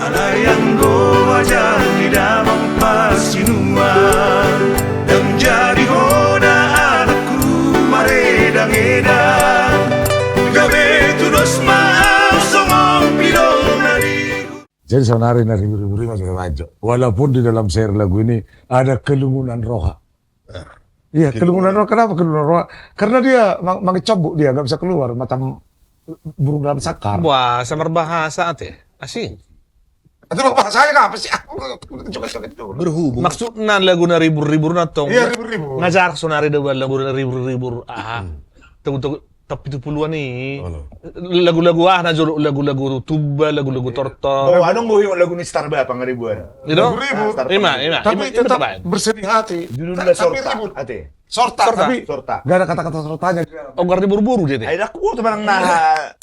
Alayang wajah di dalam pasinuan dan jadi hoda anakku maredang-edang gabe tudos maaf songong pilong nari. Jadi sonari nari buri-buri masih maju. Walaupun di dalam syair lagu ini ada kelumunan roha. Iya, kelumunan roha. Kenapa kelumunan roha? Karena dia mengecobok, dia nggak bisa keluar macam burung dalam sakar. Wah, sama berbahasa teh. Asing. Itu bahasanya apa sih? Berhubung. Maksudnya lagu na ribur-ribur na tong. Iya, ribur-ribur. Ngajar sonari daw lagu na ribur-ribur. Tunggu tapi itu puluhan nih. Lagu-lagu na jolo lagu-lagu tuba, lagu-lagu tortor. Oh, anong muhi yung lagu ni Star ba pang ribuan? Gitu? Ribur. Ima. Tapi tetap bersedih hati. Judulnya Sorta, ate. Sorta, tapi Sorta. gak ada kata-kata sortanya. Oh, ngerti buru-buru dia teh. Ay, naku, teman na...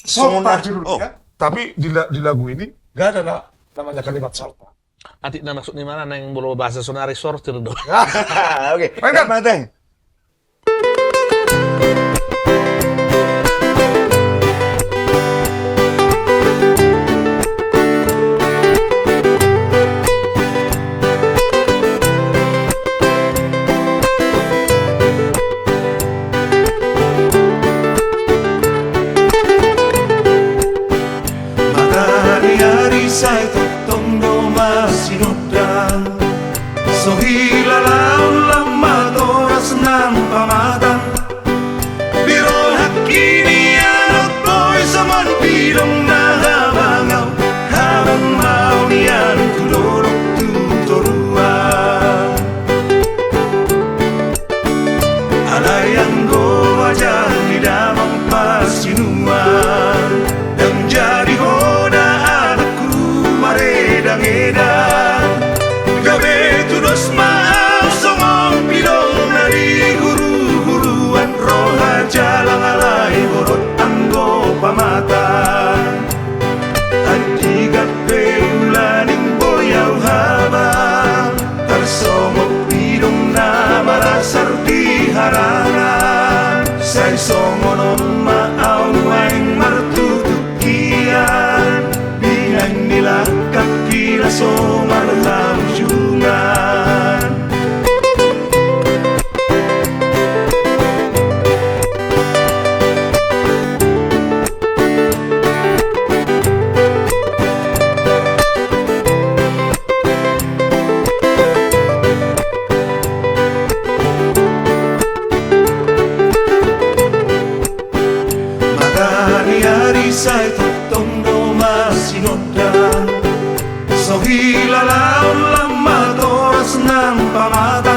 Sorta judulnya. Tapi di lagu ini gak ada namanya kalimat sorta. Ati na maksud ni mana na yung bolo bahasa sonari sortir do. Oke, Mainkan. Mate. Matahari say tondo masinudang so hilalaw lama toras ng pamatang biro hakini anot boy sa manpilong nahabangaw habang maunian tulorok tuturuan alayang wajah di damang pasinuan dan jadi hoda anakku maredang-edang gabe tudos maaf songong pilong nari huru-huruan roha jalang alay horot anggo pamatan anti gabe ulaning boyaw habang tarsongok pilong na marasar di harangan say songonon maaw waing martutukian binang nila kakila so marlamsyungan. Matahari say tondo masinodang so hilalaw lama toras ng pamata